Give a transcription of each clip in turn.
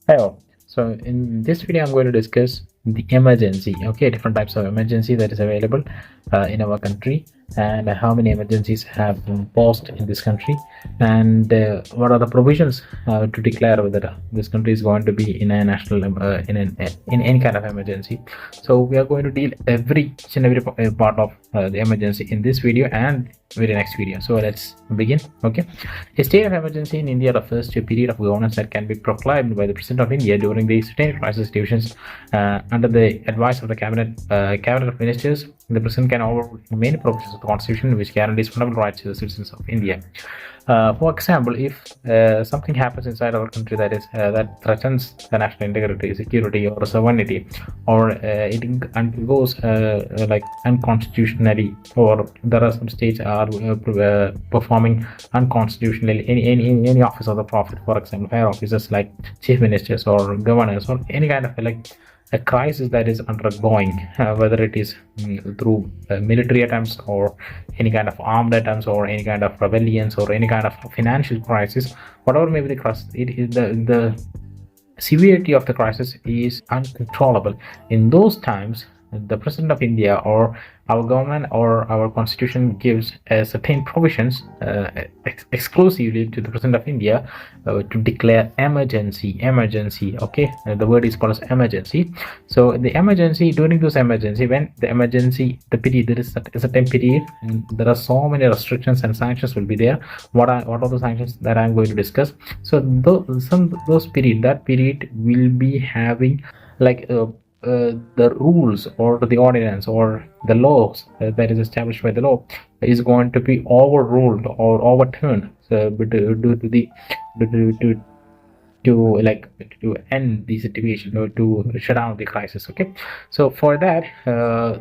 Hi all. So in this video, I'm going to discuss the emergency. Okay, different types of emergency that is available in our country, and how many emergencies have been passed in this country, and what are the provisions to declare whether this country is going to be in a national in any kind of emergency. So we are going to deal each and every part of the emergency in this video and very next video. So let's begin. Okay. A state of emergency in India refers to a period of governance that can be proclaimed by the President of India during the certain crisis situations under the advice of the cabinet of ministers. The President can overrule many provisions of the Constitution which guarantees fundamental rights to the citizens of India. For example, if something happens inside our country that threatens the national integrity, security, or sovereignty, or it undergoes like unconstitutionally, or there are some states are performing unconstitutionally any office of the prophet, for example, higher officers like chief ministers or governors, or any kind of like a crisis that is undergoing, whether it is through military attempts or any kind of armed attempts or any kind of rebellions or any kind of financial crisis, whatever may be the crisis, it is the severity of the crisis is uncontrollable. In those times, the President of India or our government or our constitution gives certain provisions exclusively to the President of India to declare emergency. Okay, the word is called as emergency. So the emergency, during this emergency, when the emergency, the period, there is a certain period, and there are so many restrictions and sanctions will be there. What are the sanctions that I'm going to discuss? So those period will be having like the rules or the ordinance or the laws that is established by the law is going to be overruled or overturned, so due to the to end the situation or to shut down the crisis. Okay, so for that,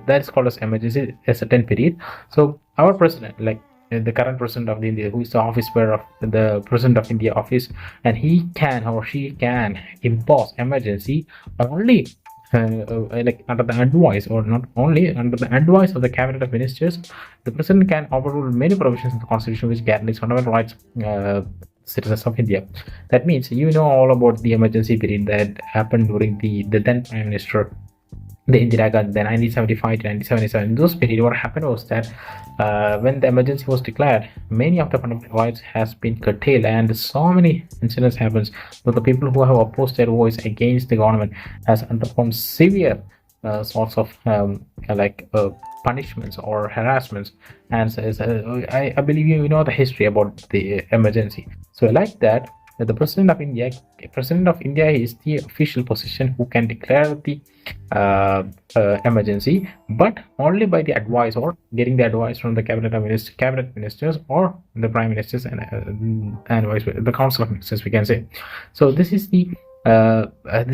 that is called as emergency, a certain period. So our president, like the current president of India, who is the office bearer of the President of India office, and he can or she can impose emergency only like under the advice, or not only under the advice of the cabinet of ministers. The president can overrule many provisions of the constitution which guarantees fundamental rights citizens of India. That means you know all about the emergency period that happened during the then prime minister, the Indira Gandhi, the 1975 to 1977. In those period, what happened was that when the emergency was declared, many of the fundamental rights has been curtailed, and so many incidents happens. So the people who have opposed their voice against the government has undergone severe sorts of punishments or harassments. And I believe you know the history about the emergency. So like that, the president of India is the official position who can declare the emergency, but only by the advice or getting the advice from the cabinet ministers or the prime ministers and vice the council of ministers, we can say. So this is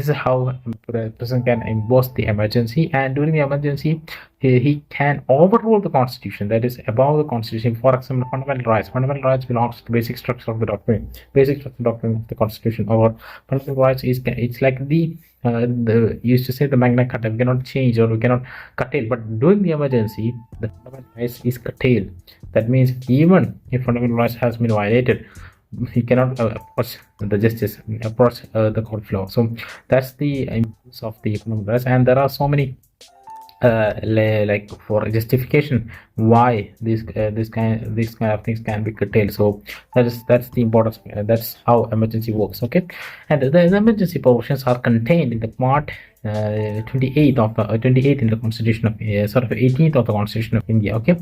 how the president can impose the emergency, and during the emergency he can overrule the constitution that is above the constitution. For example, fundamental rights belongs to the basic structure of the document, of the constitution. Or fundamental rights is, it's like the used to say the Magna Carta, we cannot change or we cannot curtail, but during the emergency the fundamental rights is curtailed. That means even if fundamental rights has been violated, he cannot approach the justice, approach the court floor. So that's the importance of the fundamental rights, and there are so many like for justification why this kind of things can be curtailed. So that's the importance. That's how emergency works. Okay, and the emergency provisions are contained in the part 28 of the 28 in the constitution of 18th of the constitution of India. Okay,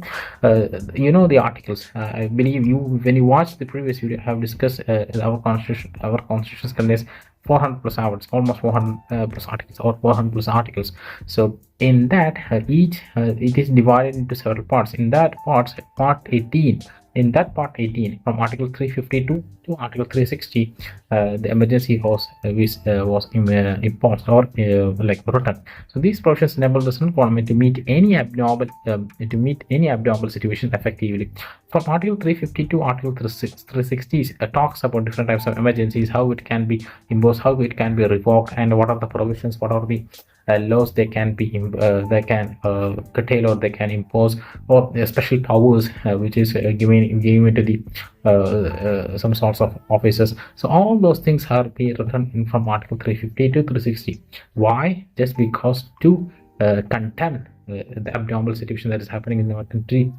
you know the articles. I believe you, when you watch the previous video, have discussed our constitution contains 400 plus hours, almost 400 plus articles, or 400 plus articles. So in that each it is divided into several parts. In that part 18, from article 352 to article 360, the emergency was imposed or written. So these provisions enable the central government to meet any abnormal situation effectively. From article 350 to article 360 talks about different types of emergencies, how it can be imposed, how it can be revoked, and what are the provisions, what are the laws they can curtail, or they can impose, or special powers which is given to the some sorts of officers. So all those things are being written in from Article 350 to 360. Why? Just because to contain the abnormal situation that is happening in our country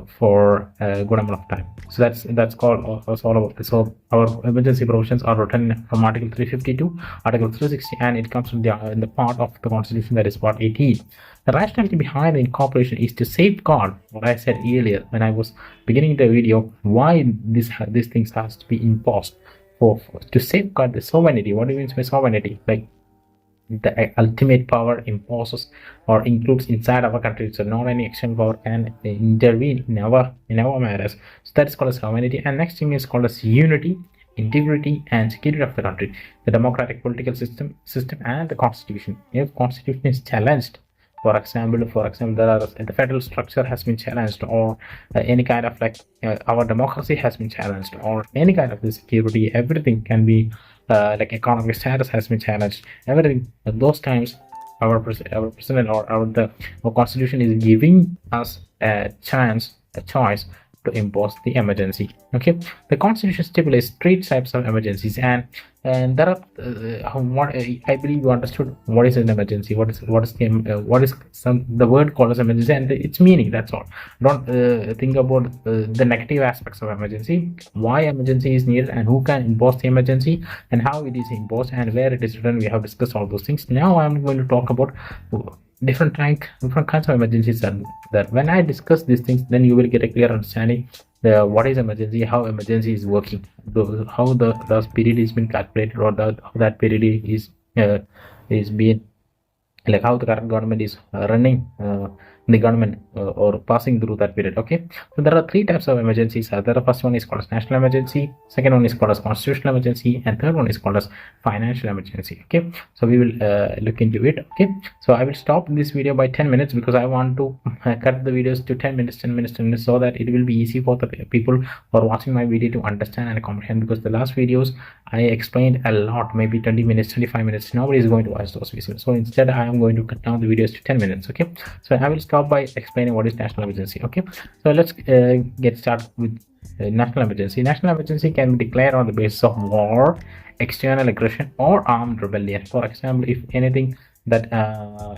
for a good amount of time. So that's called that's all about this. So our emergency provisions are written from Article 350 to Article 360, and it comes from in the part of the Constitution that is Part 18. The rationality behind the incorporation is to safeguard what I said earlier when I was beginning the video, why these things has to be imposed to safeguard the sovereignty. What do you mean by sovereignty? Like the ultimate power imposes or includes inside our country, so not any external power can intervene in our matters. So that is called as sovereignty. And next thing is called as unity, integrity, and security of the country, the democratic political system and the constitution. If constitution is challenged, for example, there are the federal structure has been challenged, or any kind of our democracy has been challenged, or any kind of the security, everything can be like economic status has been challenged. Everything at those times, our president or our constitution is giving us a choice to impose the emergency. Okay, the constitution stipulates three types of emergencies, and there are what I believe you understood what is an emergency, what is the word called as emergency and its meaning. That's all. Don't think about the negative aspects of emergency, why emergency is needed, and who can impose the emergency, and how it is imposed, and where it is written. We have discussed all those things. Now I'm going to talk about different kinds of emergencies, and that when I discuss these things, then you will get a clear understanding what is emergency, how emergency is working, how the period is being calculated, or how that period is being, like how the current government is running the government or passing through that period. Okay, so there are three types of emergencies. The first one is called as national emergency, second one is called as constitutional emergency, and third one is called as financial emergency. Okay, so we will look into it. Okay, so I will stop this video by 10 minutes because I want to cut the videos to 10 minutes, so that it will be easy for the people who are watching my video to understand and comprehend, because the last videos I explained a lot, maybe 20 minutes, 25 minutes. Nobody is going to watch those videos, so instead I am going to cut down the videos to 10 minutes. Okay, so I will stop by explaining what is national emergency. Okay, so let's get started with national emergency. National emergency can be declared on the basis of war, external aggression, or armed rebellion. For example, if anything that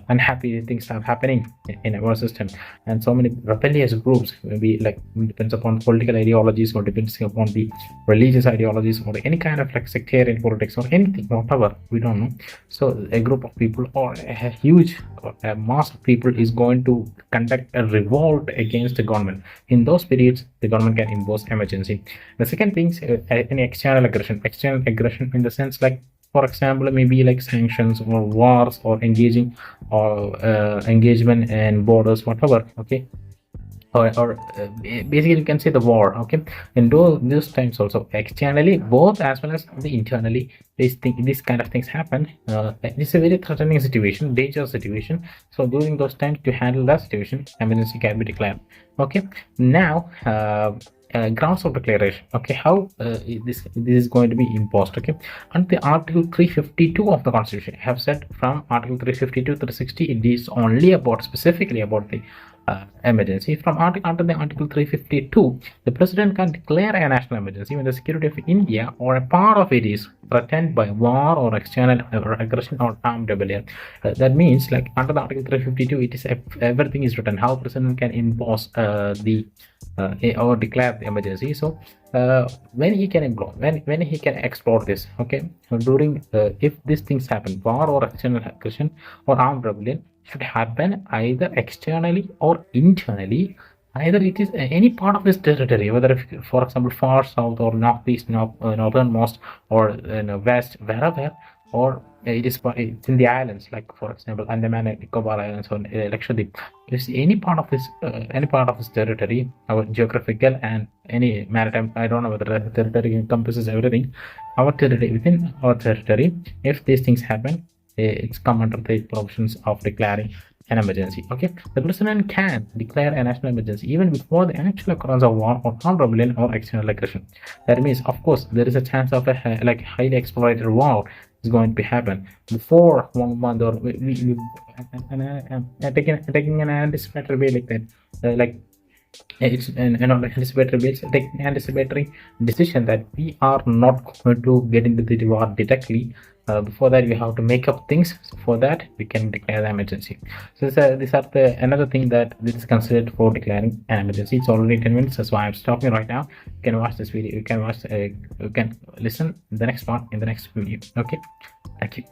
unhappy things are happening in our system, and so many rebellious groups, maybe like depends upon political ideologies, or depends upon the religious ideologies, or any kind of like sectarian politics, or anything, whatever, we don't know. So a group of people, or a huge a mass of people is going to conduct a revolt against the government. In those periods, the government can impose emergency. The second thing is any external aggression in the sense, like for example, maybe like sanctions or wars, or engagement in borders, whatever. Okay, or basically you can say the war. Okay, in those times also, externally both as well as the internally, this kind of things happen. It's a very threatening situation, dangerous situation. So during those times, to handle that situation, emergency can be declared. Okay, now grounds of declaration. Okay, how this is going to be imposed. Okay, under the Article 352 of the Constitution, I have said from Article 352 to 360, it is only about specifically about the emergency. From under the Article 352, the president can declare a national emergency when the security of India or a part of it is threatened by war or external aggression or armed rebellion. That means, like under the Article 352, it is everything is written how president can impose or declare the emergency. So when he can explore this. Okay, so during if these things happen, war or external aggression or armed rebellion should happen either externally or internally. Either it is any part of this territory, whether if, for example, far south or northeast, northernmost, or west, wherever, or it's in the islands, like for example Andaman and Nicobar Islands, or Lakshadweep. If any part of this territory, our geographical and any maritime, I don't know whether the territory encompasses everything, our territory, within our territory, if these things happen, it's come under the provisions of declaring an emergency. Okay, the president can declare a national emergency even before the actual occurrence of war or armed rebellion or external aggression. That means, of course, there is a chance of a highly exploited war is going to happen before 1 month, or taking an anticipatory way like that, like it's an anticipatory decision that we are not going to get into the war directly. Before that, we have to make up things. So for that, we can declare the emergency. So these are the another thing that this is considered for declaring an emergency. It's already 10 minutes. That's why I'm stopping right now. You can watch this video. You can watch. You can listen the next part in the next video. Okay. Thank you.